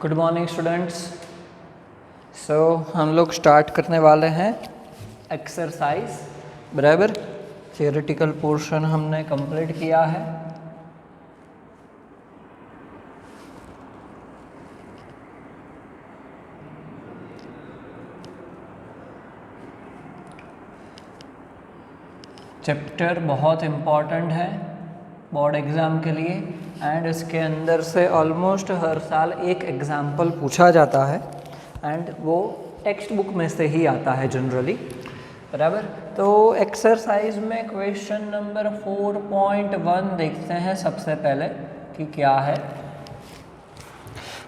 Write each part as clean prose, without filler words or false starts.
Good morning students. हम लोग start करने वाले हैं एक्सरसाइज। बराबर, थियोरेटिकल पोर्शन हमने कंप्लीट किया है। चैप्टर बहुत इम्पॉर्टेंट है बोर्ड एग्ज़ाम के लिए एंड इसके अंदर से ऑलमोस्ट हर साल एक एग्जाम्पल पूछा जाता है एंड वो टेक्स्ट बुक में से ही आता है जनरली। बराबर, तो एक्सरसाइज में क्वेश्चन नंबर 4.1 देखते हैं सबसे पहले कि क्या है।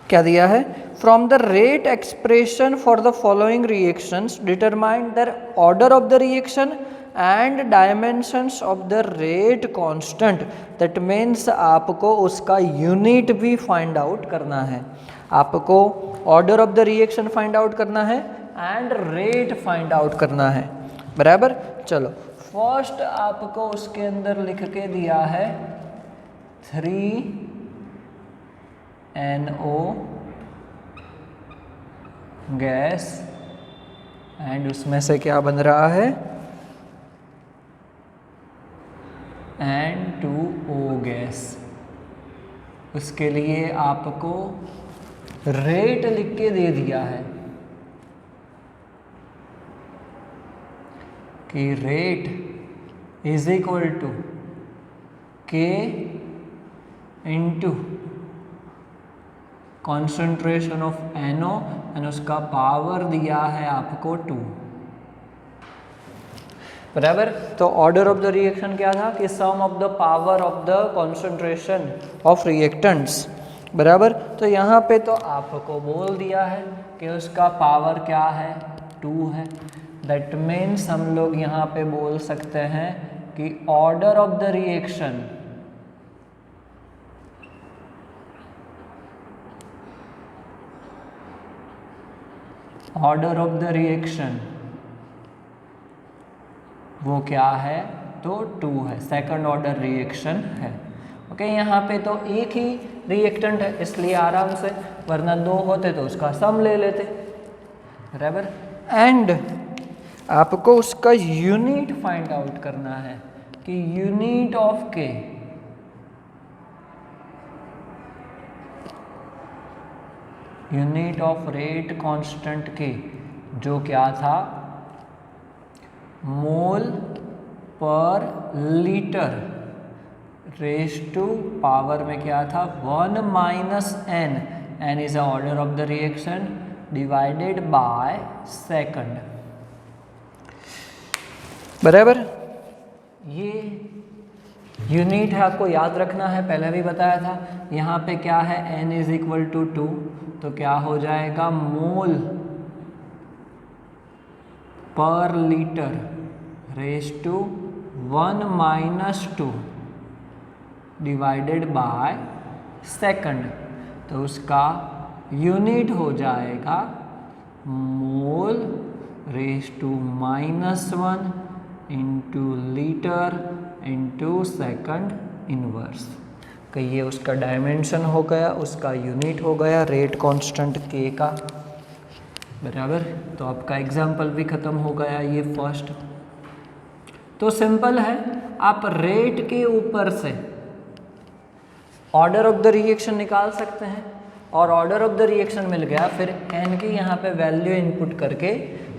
क्या दिया है? From the rate expression for the following reactions determine the order of the reaction and dimensions of the rate constant. That means आपको उसका यूनिट भी फाइंड आउट करना है। आपको order of the reaction find out करना है and rate find out करना है। बराबर, चलो फर्स्ट आपको उसके अंदर लिख के दिया है 3NO गैस एंड उसमें से क्या बन रहा है? N2O gas. उसके लिए आपको रेट लिख के दे दिया है कि rate is equal to K into concentration of NO and उसका पावर दिया है आपको 2। बराबर, तो ऑर्डर ऑफ द रिएक्शन क्या था कि sum of the power of the concentration of reactants. बराबर, तो यहाँ पे तो आपको बोल दिया है कि उसका पावर क्या है? 2 है। दैट मीन्स हम लोग यहाँ पे बोल सकते हैं कि ऑर्डर ऑफ द रिएक्शन वो क्या है? तो 2 है, सेकंड ऑर्डर रिएक्शन है। ओके, यहाँ पे तो एक ही रिएक्टेंट है इसलिए आराम से, वरना 2 होते तो उसका सम ले लेते। बराबर, एंड आपको उसका यूनिट फाइंड आउट करना है कि यूनिट ऑफ के यूनिट ऑफ रेट कांस्टेंट के जो क्या था? मोल पर लीटर रेज टू पावर में क्या था? 1 minus n। n is the order of the reaction divided by second. बराबर, ये यूनिट है, आपको याद रखना है, पहले भी बताया था। यहाँ पे क्या है? n इज इक्वल टू 2, तो क्या हो जाएगा? मोल पर litre raise to 1 minus 2 divided by second. तो उसका यूनिट हो जाएगा mole raise to -1 into litre into second inverse. कि ये उसका डायमेंशन हो गया, उसका यूनिट हो गया रेट कांस्टेंट के का। बराबर, तो आपका एग्जाम्पल भी ख़त्म हो गया ये फर्स्ट। तो सिंपल है, आप रेट के ऊपर से ऑर्डर ऑफ द रिएक्शन निकाल सकते हैं और ऑर्डर ऑफ द रिएक्शन मिल गया, फिर n की यहाँ पे वैल्यू इनपुट करके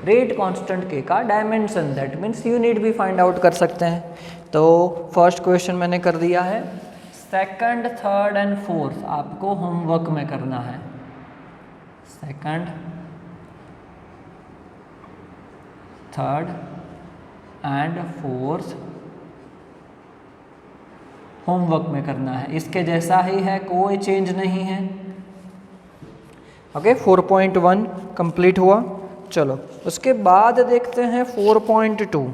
रेट कांस्टेंट के का डायमेंशन दैट मीन्स यूनिट भी फाइंड आउट कर सकते हैं। तो फर्स्ट क्वेश्चन मैंने कर दिया है। सेकंड, थर्ड एंड फोर्थ आपको होमवर्क में करना है। Second, third and fourth homework में करना है। इसके जैसा ही है, कोई चेंज नहीं है। ओके, 4.1 कंप्लीट हुआ। चलो उसके बाद देखते हैं 4.2।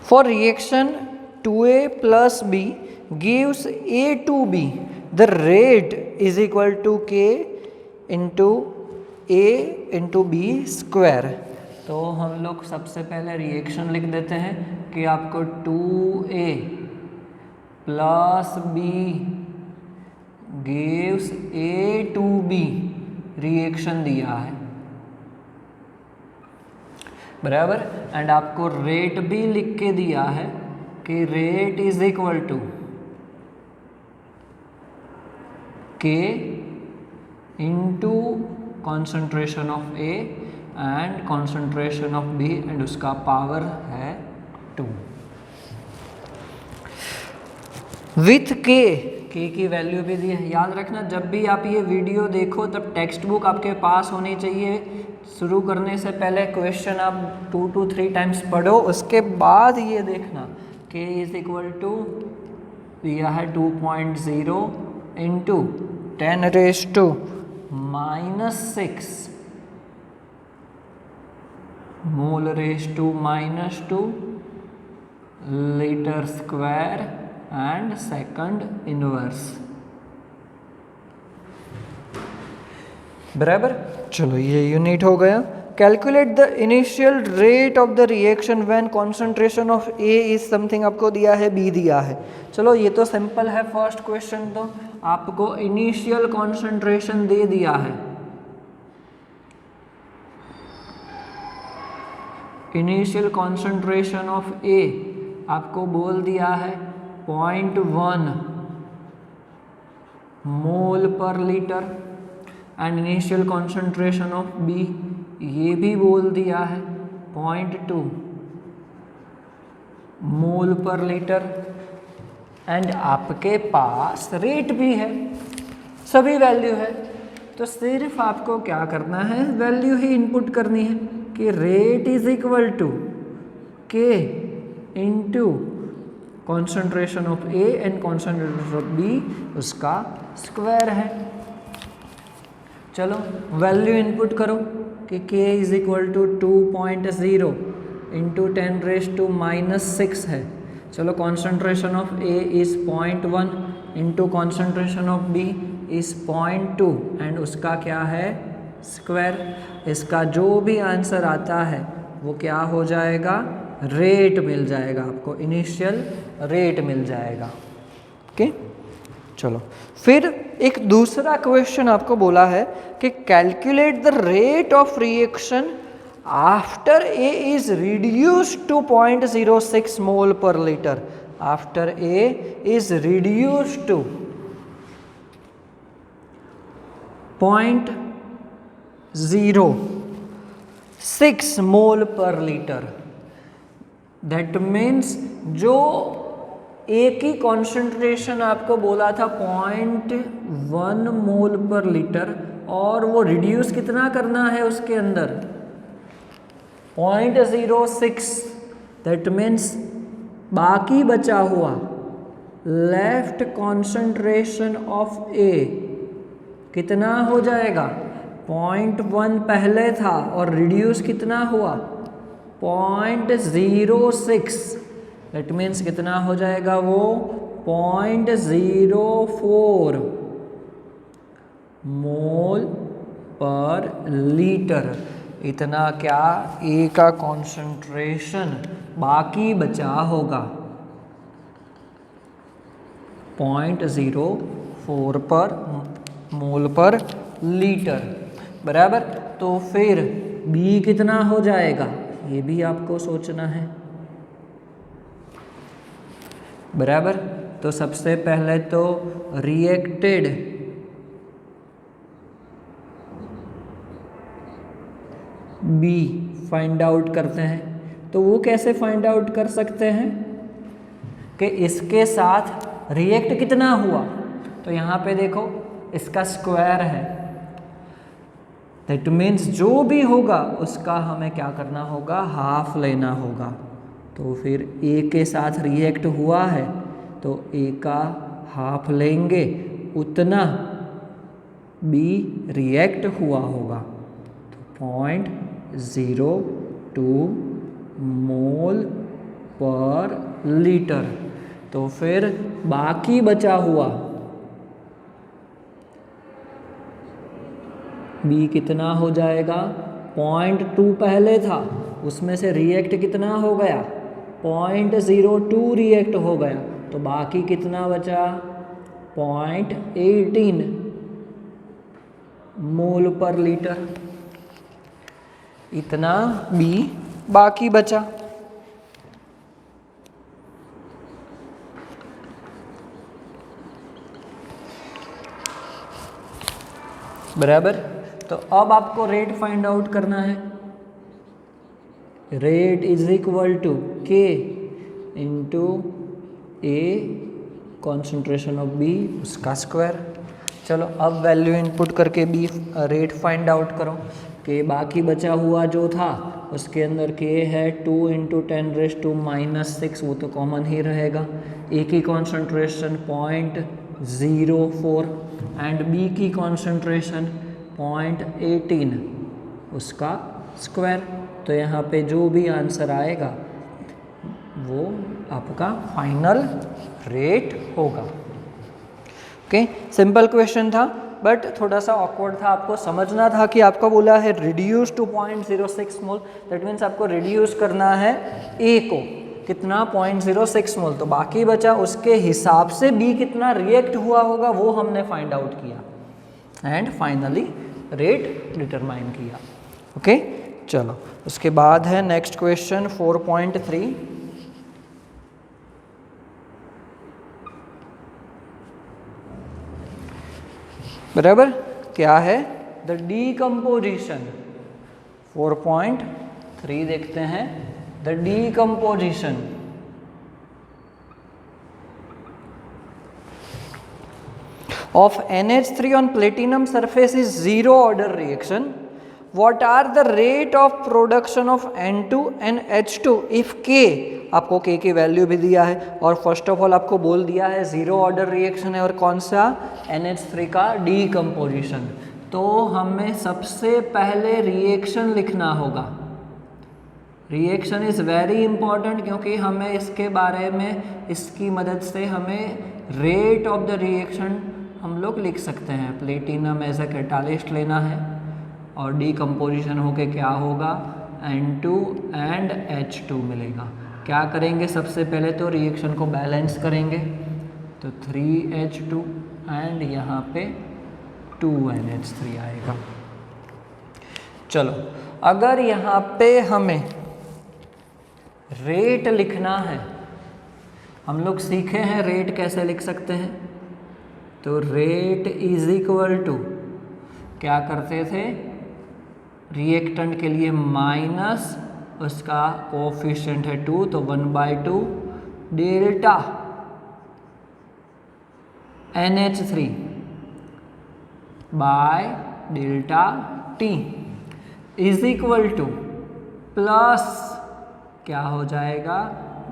For reaction 2A plus B gives A to B, the rate is equal to K into A into B square. तो हम लोग सबसे पहले रिएक्शन लिख देते हैं कि आपको 2A plus B gives A to B reaction दिया है, बराबर। एंड आपको रेट भी लिख के दिया है कि rate is equal to K into concentration of A and concentration of B and उसका पावर है 2 विथ K की वैल्यू भी दी है। याद रखना जब भी आप ये वीडियो देखो तब टेक्स्ट बुक आपके पास होनी चाहिए। शुरू करने से पहले क्वेश्चन आप 2 to 3 टाइम्स पढ़ो, उसके बाद ये देखना K इज इक्वल टू दिया है 2.0 into 10⁻⁻6 mole raise to -2 litre square and second inverse, बराबर। चलो ये यूनिट हो गया। Calculate the initial rate of the reaction when concentration of A is something आपको दिया है, बी दिया है। चलो ये तो सिंपल है। फर्स्ट क्वेश्चन तो आपको इनिशियल कॉन्सेंट्रेशन दे दिया है, इनिशियल कॉन्सेंट्रेशन ऑफ ए आपको बोल दिया है 0.1 मोल पर litre and initial concentration of B ये भी बोल दिया है 0.2 मोल पर लीटर एंड आपके पास रेट भी है, सभी वैल्यू है। तो सिर्फ आपको क्या करना है, वैल्यू ही इनपुट करनी है कि rate is equal to K into concentration of A and concentration of B उसका स्क्वायर है। चलो वैल्यू इनपुट करो कि K is equal to 2.0 into 10⁻⁻6 है। चलो concentration of A is 0.1 into concentration of B is 0.2 and उसका क्या है, स्क्वायर। इसका जो भी आंसर आता है वो क्या हो जाएगा, रेट मिल जाएगा आपको, इनिशियल रेट मिल जाएगा। ओके चलो फिर एक दूसरा क्वेश्चन आपको बोला है कि calculate the rate of reaction after A is reduced to 0.06 mole पर litre. After A is reduced to 0.06 mole पर लीटर। दैट मीन्स जो A की कॉन्सेंट्रेशन आपको बोला था 0.1 मोल पर लीटर और वो रिड्यूस कितना करना है उसके अंदर 0.06। दैट मीन्स बाकी बचा हुआ लेफ्ट कॉन्सेंट्रेशन ऑफ A कितना हो जाएगा, 0.1 पहले था और रिड्यूस कितना हुआ 0.06। दैट मीन्स कितना हो जाएगा वो 0.04 मोल पर लीटर। इतना क्या A का कॉन्सेंट्रेशन बाकी बचा होगा 0.04 पर मोल पर लीटर, बराबर। तो फिर B कितना हो जाएगा ये भी आपको सोचना है, बराबर। तो सबसे पहले तो रिएक्टेड B फाइंड आउट करते हैं। तो वो कैसे फाइंड आउट कर सकते हैं कि इसके साथ रिएक्ट कितना हुआ। तो यहाँ पे देखो इसका स्क्वायर है, दैट मीन्स जो भी होगा उसका हमें क्या करना होगा, हाफ लेना होगा। तो फिर A के साथ रिएक्ट हुआ है तो A का हाफ लेंगे, उतना B रिएक्ट हुआ होगा। तो 0.02 मोल पर लीटर। तो फिर बाकी बचा हुआ B कितना हो जाएगा 0.2 पहले था, उसमें से रिएक्ट कितना हो गया, 0.02 रिएक्ट हो गया, तो बाकी कितना बचा, 0.18 मोल पर लीटर, इतना बी बाकी बचा। बराबर। तो अब आपको रेट फाइंड आउट करना है। Rate is equal to K into A concentration of B उसका स्क्वायर। चलो अब वैल्यू इनपुट करके बी रेट फाइंड आउट करो। के बाकी बचा हुआ जो था उसके अंदर के है 2 इंटू 10⁻⁻⁶, वो तो कॉमन ही रहेगा। ए की कॉन्सेंट्रेशन 0.04 एंड बी की कॉन्सेंट्रेशन 0.18 उसका स्क्वायर। तो यहाँ पे जो भी आंसर आएगा वो आपका फाइनल रेट होगा। ओके, सिंपल क्वेश्चन था बट थोड़ा सा ऑकवर्ड था। आपको समझना था कि आपको बोला है reduce to 0.06 mole, that means आपको रिड्यूस करना है ए को कितना 0.06 मोल, तो बाकी बचा उसके हिसाब से बी कितना रिएक्ट हुआ होगा वो हमने फाइंड आउट किया एंड फाइनली रेट डिटरमाइन किया। ओके, चलो उसके बाद है नेक्स्ट क्वेश्चन 4.3। बराबर, क्या है, द डीकम्पोजिशन। 4.3 देखते हैं, the decomposition of NH3 on platinum surface is zero order reaction. What are the rate of production of N2 and H2 if K, आपको K की वैल्यू भी दिया है और फर्स्ट ऑफ ऑल आपको बोल दिया है जीरो ऑर्डर रिएक्शन है और कौन सा, NH3 का डीकम्पोजिशन। तो हमें सबसे पहले रिएक्शन लिखना होगा। रिएक्शन इज़ वेरी इंपॉर्टेंट क्योंकि हमें इसके बारे में, इसकी मदद से हमें रेट ऑफ द रिएक्शन हम लोग लिख सकते हैं। प्लेटिनम एज ए कैटालिस्ट लेना है और डीकम्पोजिशन होके क्या होगा, N2 एंड H2 मिलेगा। क्या करेंगे, सबसे पहले तो रिएक्शन को बैलेंस करेंगे, तो 3H2 एंड यहाँ पे 2NH3 आएगा। चलो अगर यहाँ पे हमें रेट लिखना है, हम लोग सीखे हैं रेट कैसे लिख सकते हैं, तो रेट इज इक्वल टू क्या करते थे, रिएक्टेंट के लिए माइनस उसका कोफिशिएंट है 2 तो 1/2 delta NH3 by delta T is equal two plus क्या हो जाएगा,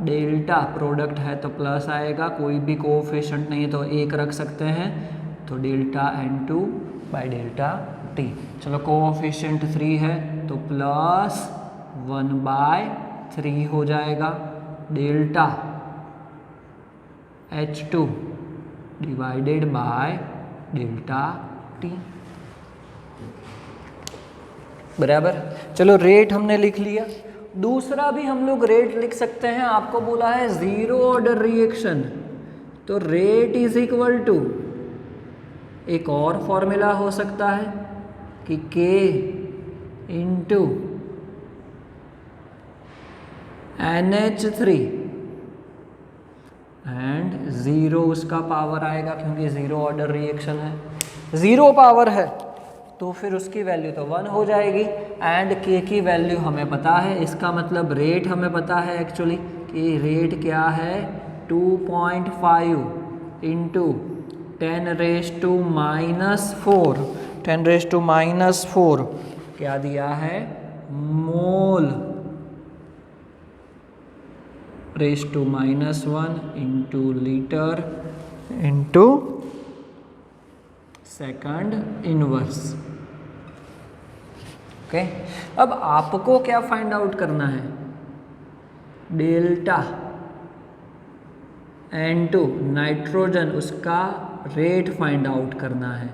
डेल्टा प्रोडक्ट है तो प्लस आएगा, कोई भी कोफिशिएंट नहीं है तो एक रख सकते हैं, तो delta N2 by delta T। चलो कोफिशिएंट 3 है तो प्लस 1/3 हो जाएगा, delta H2 divided by delta T। बराबर, चलो रेट हमने लिख लिया। दूसरा भी हम लोग रेट लिख सकते हैं, आपको बोला है जीरो ऑर्डर रिएक्शन, तो रेट इज इक्वल टू एक और फॉर्मूला हो सकता है कि K into NH3 and zero उसका पावर आएगा क्योंकि ज़ीरो ऑर्डर रिएक्शन है, ज़ीरो पावर है तो फिर उसकी वैल्यू तो 1 हो जाएगी एंड K की वैल्यू हमें पता है, इसका मतलब रेट हमें पता है एक्चुअली कि रेट क्या है 2.5 इंटू 10⁻⁻⁴ क्या दिया है, मोल (10⁻⁻1 into litre into second inverse. Okay, अब आपको क्या फाइंड आउट करना है, डेल्टा N2 नाइट्रोजन उसका रेट फाइंड आउट करना है।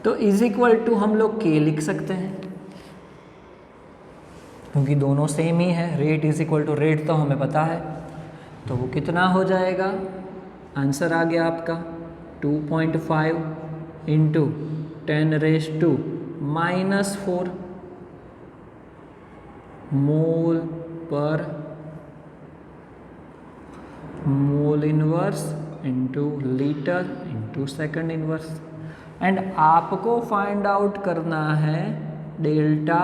तो इज इक्वल टू हम लोग के लिख सकते हैं क्योंकि दोनों सेम ही है। Rate is equal to rate तो हमें पता है, तो वो कितना हो जाएगा, आंसर आ गया आपका 2.5 इंटू 10⁻⁻⁴ मोल पर mole inverse into litre into second inverse. And आपको फाइंड आउट करना है delta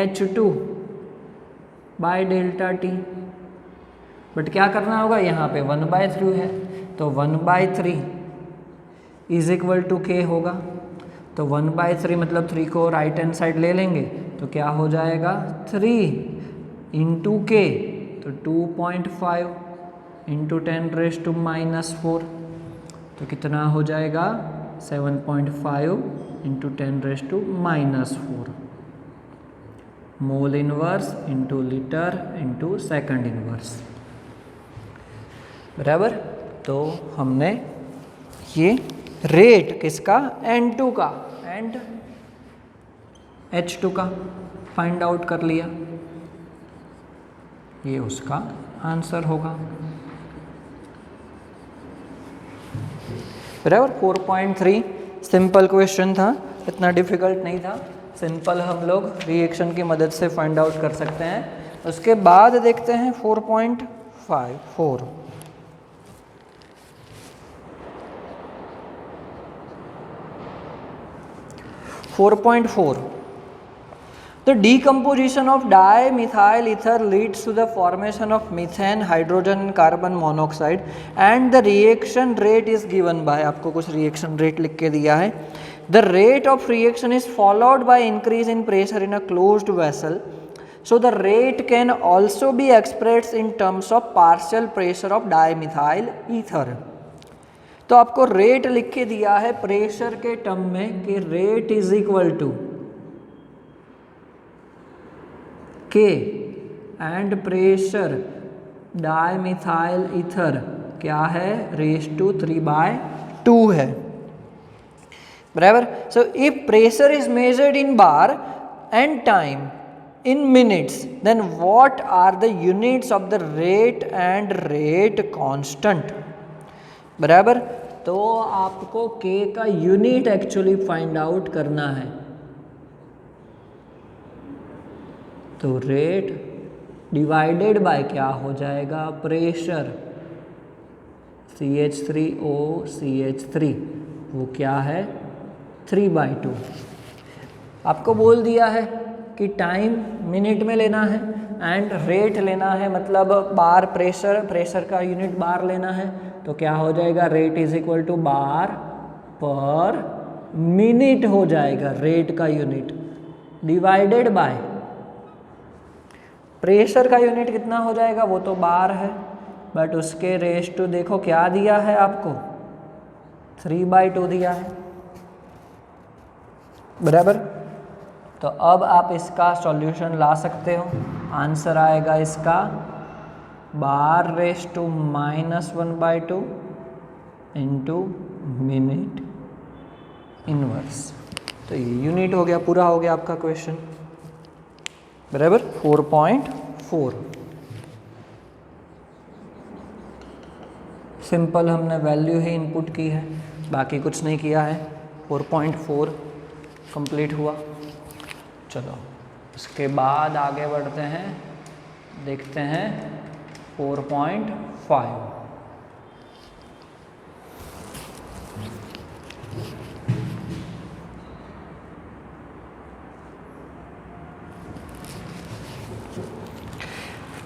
H2 by delta T। But क्या करना होगा, यहाँ पे 1/3 है तो 1/3 इज इक्वल टू के होगा। तो 1/3 मतलब 3 को राइट हैंड साइड ले लेंगे तो क्या हो जाएगा 3 इंटू के, तो 2.5 इंटू 10⁻⁻⁴ तो कितना हो जाएगा 7.5 into 10⁻⁻⁴ mole inverse into litre into second inverse. बराबर। तो हमने ये रेट किसका, N2 का एंड H2 का फाइंड आउट कर लिया, ये उसका आंसर होगा। बराबर। 4.3 सिंपल क्वेश्चन था, इतना डिफिकल्ट नहीं था, सिंपल हम लोग रिएक्शन की मदद से फाइंड आउट कर सकते हैं। उसके बाद देखते हैं 4.54। The decomposition of dimethyl ether leads to the formation of methane, hydrogen and carbon monoxide and the reaction rate is given by, आपको कुछ reaction rate लिख के दिया है। The rate of reaction is followed by increase in pressure in a closed vessel. So the rate can also be expressed in terms of partial pressure of dimethyl ether. तो आपको rate लिख के दिया है प्रेशर के term में कि rate is equal to K and pressure dimethyl ether क्या है, रेस टू 3/2 है। बराबर। So if pressure is measured in bar and time in minutes then what are the units of the rate and rate constant. बराबर। तो आपको के का unit actually find out करना है। तो रेट डिवाइडेड बाय क्या हो जाएगा, प्रेशर CH3O CH3 वो क्या है 3/2। आपको बोल दिया है कि टाइम मिनट में लेना है एंड रेट लेना है, मतलब बार प्रेशर का यूनिट बार लेना है। तो क्या हो जाएगा, rate is equal to bar per minute हो जाएगा, रेट का यूनिट डिवाइडेड बाय प्रेशर का यूनिट कितना हो जाएगा, वो तो बार है बट उसके रेस टू देखो क्या दिया है आपको 3/2 दिया है। बराबर। तो अब आप इसका सॉल्यूशन ला सकते हो, आंसर आएगा इसका bar raise to -1/2 into minute inverse. तो ये यूनिट हो गया, पूरा हो गया आपका क्वेश्चन। बराबर। 4.4 सिंपल हमने वैल्यू ही इनपुट की है, बाकी कुछ नहीं किया है। 4.4 कंप्लीट हुआ। चलो उसके बाद आगे बढ़ते हैं, देखते हैं 4.5।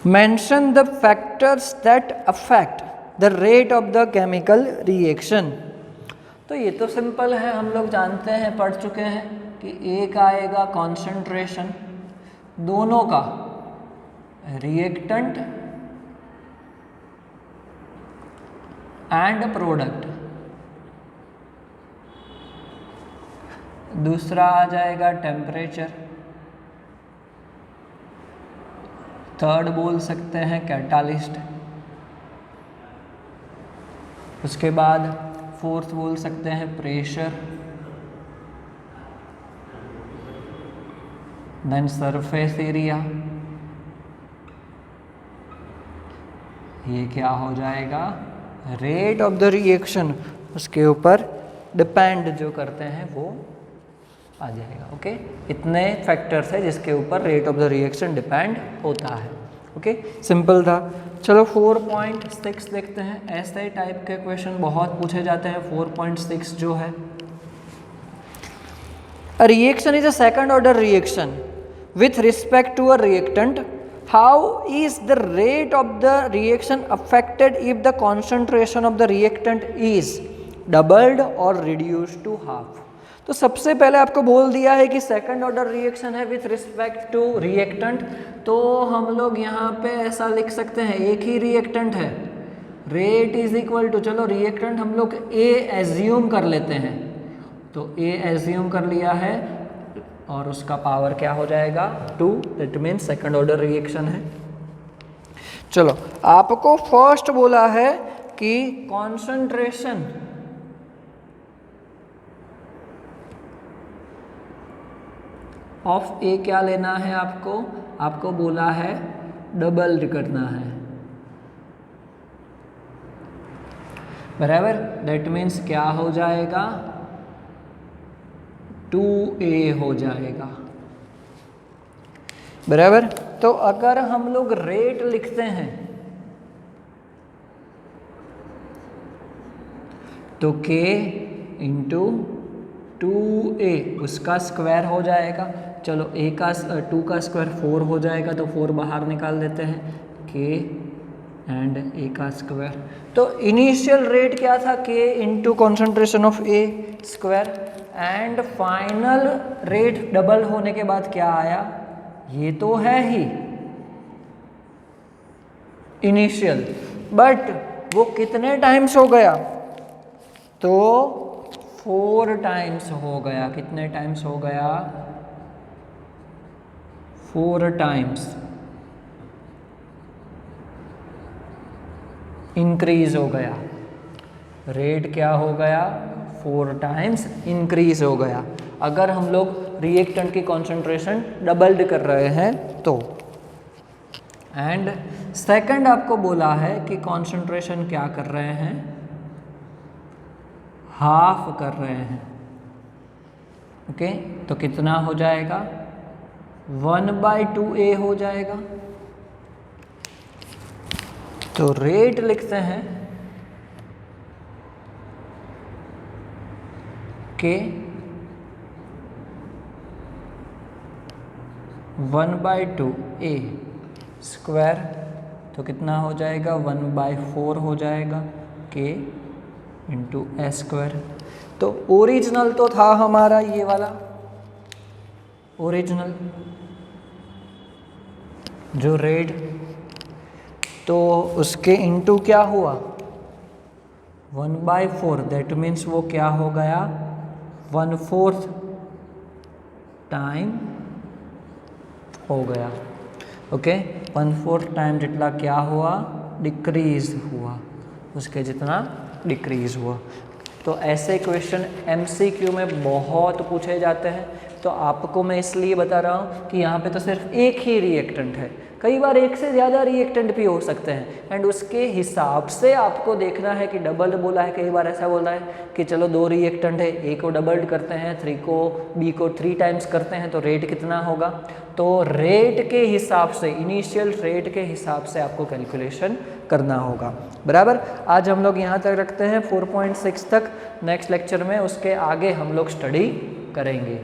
Mention the factors that affect the rate of the chemical reaction। तो ये तो सिंपल है, हम लोग जानते हैं, पढ़ चुके हैं कि एक आएगा कॉन्सेंट्रेशन दोनों का, रिएक्टेंट एंड प्रोडक्ट। दूसरा आ जाएगा टेम्परेचर। थर्ड बोल सकते हैं कैटालिस्ट। उसके बाद फोर्थ बोल सकते हैं प्रेशर। देन सरफेस एरिया, ये क्या हो जाएगा, रेट ऑफ द रिएक्शन, उसके ऊपर डिपेंड जो करते हैं वो आ जाएगा। ओके, इतने फैक्टर्स है जिसके ऊपर rate of the reaction depend होता है। ओके, सिंपल था। चलो 4.6 देखते हैं। ऐसे टाइप के क्वेश्चन बहुत पूछे जाते हैं। 4.6 जो है, a reaction is a second order reaction with respect to a reactant. How is the rate of the reaction affected if the concentration of the reactant is doubled or reduced to half? तो सबसे पहले आपको बोल दिया है कि second order reaction है with respect to reactant, तो हम लोग यहाँ पे ऐसा लिख सकते हैं, एक ही रिएक्टेंट है, रेट इज इक्वल टू, चलो रिएक्टेंट हम लोग ए एज्यूम कर लेते हैं, तो ए एज्यूम कर लिया है और उसका पावर क्या हो जाएगा 2, that means second order reaction है। चलो आपको फर्स्ट बोला है कि कॉन्सेंट्रेशन ऑफ ए क्या लेना है आपको बोला है डबल करना है, बराबर, दैट मीन्स क्या हो जाएगा 2A हो जाएगा, बराबर। तो अगर हम लोग रेट लिखते हैं तो K इंटू 2A उसका स्क्वायर हो जाएगा। चलो A का 2 का स्क्वायर 4 हो जाएगा, तो 4 बाहर निकाल देते हैं, K एंड A का स्क्वायर। तो इनिशियल रेट क्या था, K into concentration of A square, and final rate double होने के बाद क्या आया, ये तो है ही इनिशियल, बट वो कितने टाइम्स हो गया, तो 4 टाइम्स हो गया। कितने टाइम्स हो गया, 4 टाइम्स इंक्रीज हो गया, रेट क्या हो गया 4 टाइम्स इंक्रीज हो गया, अगर हम लोग रिएक्टेंट की कॉन्सेंट्रेशन डबल्ड कर रहे हैं तो। एंड सेकंड आपको बोला है कि कॉन्सेंट्रेशन क्या कर रहे हैं, हाफ कर रहे हैं। ओके, तो कितना हो जाएगा 1/2A हो जाएगा। तो रेट लिखते हैं के 1/2A स्क्वायर, तो कितना हो जाएगा 1/4 हो जाएगा K इंटू ए स्क्वायर। तो ओरिजिनल तो था हमारा ये वाला ओरिजिनल जो रेट, तो उसके इंटू क्या हुआ 1/4, दैट मीन्स वो क्या हो गया 1/4 टाइम हो गया। ओके, 1/4 टाइम जितना क्या हुआ डिक्रीज हुआ, उसके जितना डिक्रीज हुआ। तो ऐसे क्वेश्चन MCQ में बहुत पूछे जाते हैं। तो आपको मैं इसलिए बता रहा हूँ कि यहाँ पे तो सिर्फ एक ही रिएक्टेंट है, कई बार एक से ज़्यादा रिएक्टेंट भी हो सकते हैं, एंड उसके हिसाब से आपको देखना है कि डबल बोला है, कई बार ऐसा बोला है कि चलो 2 रिएक्टेंट है, A को डबल करते हैं, B को 3 टाइम्स करते हैं, तो रेट कितना होगा। तो रेट के हिसाब से, इनिशियल रेट के हिसाब से आपको कैलकुलेशन करना होगा, बराबर। आज हम लोग यहाँ तक रखते हैं 4.6 तक, नेक्स्ट लेक्चर में उसके आगे हम लोग स्टडी करेंगे।